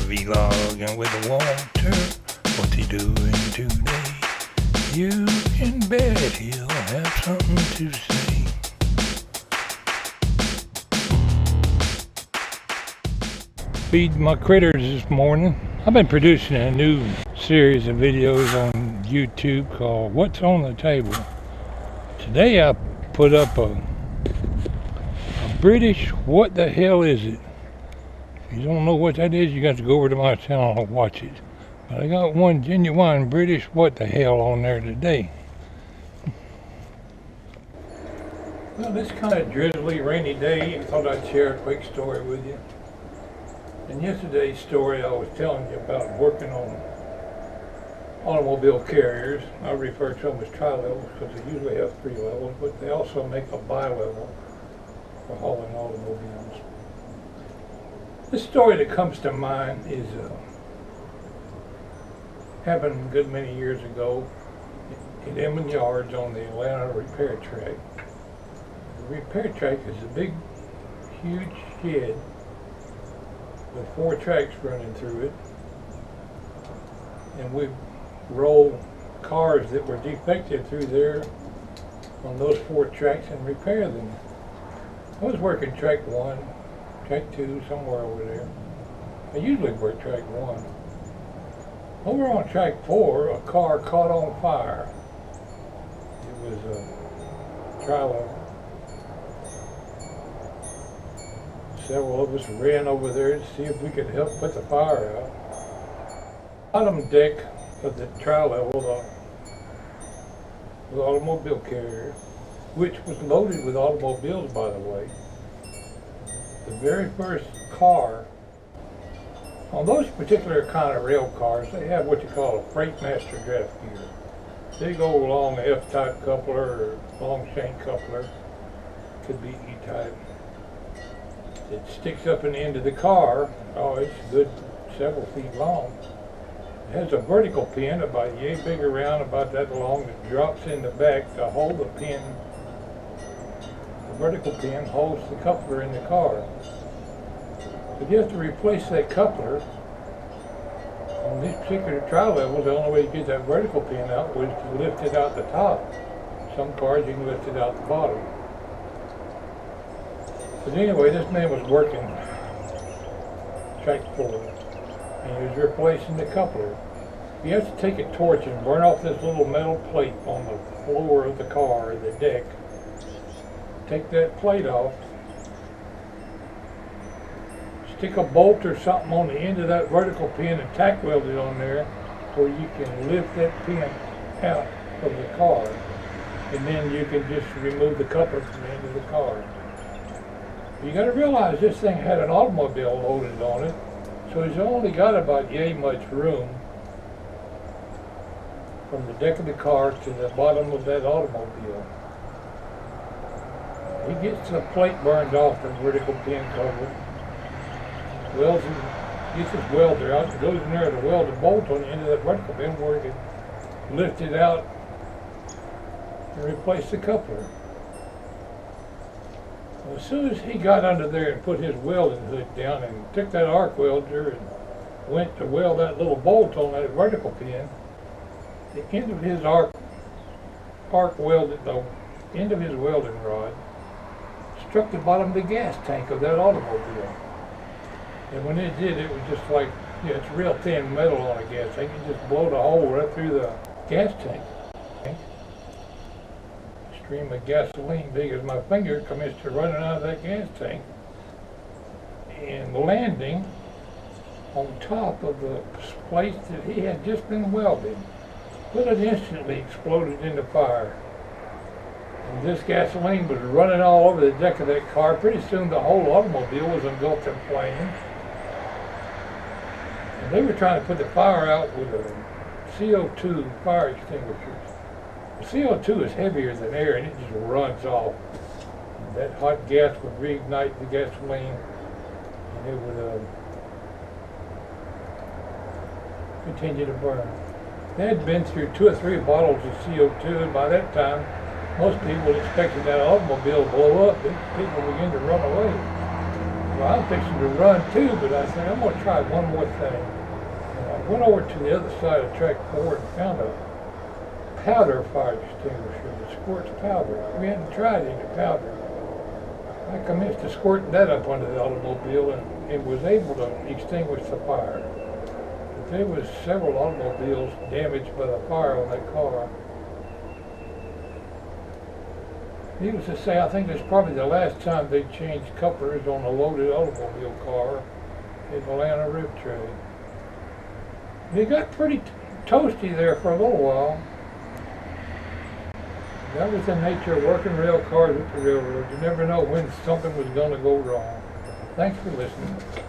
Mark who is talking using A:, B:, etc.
A: vlogging with Walter. What's he doing today? You can bet he'll have something to say. Feed my critters this morning. I've been producing a new series of videos on YouTube called What's on the Table. Today I put up a British what the hell is it? If you don't know what that is, you got to go over to my channel and watch it. But I got one genuine British what the hell on there today. Well, this kind of drizzly, rainy day, I thought I'd share a quick story with you. In yesterday's story, I was telling you about working on automobile carriers. I refer to them as tri-levels because they usually have 3 levels, but they also make a bi-level for hauling automobiles. The story that comes to mind is happened a good many years ago at Emmons Yards on the Atlanta repair track. The repair track is a big, huge shed with 4 tracks running through it, and we roll cars that were defective through there on those 4 tracks and repair them. I was working track 1, track 2, somewhere over there. I usually work track 1. Over on track 4, a car caught on fire. It was a tri-level. Several of us ran over there to see if we could help put the fire out. Bottom deck of the tri-level, the automobile carrier, which was loaded with automobiles, by the way. The very first car, on those particular kind of rail cars, they have what you call a freight master draft gear. They go along the F-type coupler or long shank coupler, could be E-type. It sticks up in the end of the car. Oh, it's a good several feet long. It has a vertical pin about yay big around, about that long, that drops in the back to hold the pin. The vertical pin holds the coupler in the car. But you have to replace that coupler. On these particular tri-levels, the only way to get that vertical pin out was to lift it out the top. Some cars you can lift it out the bottom. But anyway, this man was working track 4, and he was replacing the coupler. You have to take a torch and burn off this little metal plate on the floor of the car, the deck. Take that plate off, stick a bolt or something on the end of that vertical pin and tack weld it on there where you can lift that pin out of the car, and then you can just remove the coupler from the end of the car. You got to realize this thing had an automobile loaded on it, so it's only got about yay much room from the deck of the car to the bottom of that automobile. He gets the plate burned off the vertical pin cover, welds it, gets his welder out, and goes in there to weld a bolt on the end of that vertical pin where he can lift it out and replace the coupler. Well, as soon as he got under there and put his welding hood down and took that arc welder and went to weld that little bolt on that vertical pin, the end of his arc welded, the end of his welding rod struck the bottom of the gas tank of that automobile. And when it did, it was just like, it's real thin metal on a gas tank. It just blowed a hole right through the gas tank. A stream of gasoline big as my finger commenced to running out of that gas tank and landing on top of the place that he had just been welding. But it instantly exploded into fire. And this gasoline was running all over the deck of that car. Pretty soon the whole automobile was engulfed in flames. And they were trying to put the fire out with a CO2 fire extinguishers. The CO2 is heavier than air and it just runs off. And that hot gas would reignite the gasoline and it would continue to burn. They had been through 2 or 3 bottles of CO2, and by that time most people expected that automobile to blow up. People began to run away. Well, I'm fixing to run too, but I said, I'm going to try one more thing. And I went over to the other side of track 4 and found a powder fire extinguisher that squirts powder. We hadn't tried any powder. I commenced to squirting that up under the automobile and was able to extinguish the fire. But there was several automobiles damaged by the fire on that car. Needless to say, I think it's probably the last time they changed couplers on a loaded automobile car in Atlanta Riv Trade. It got pretty toasty there for a little while. That was the nature of working rail cars at the railroad. You never know when something was going to go wrong. Thanks for listening.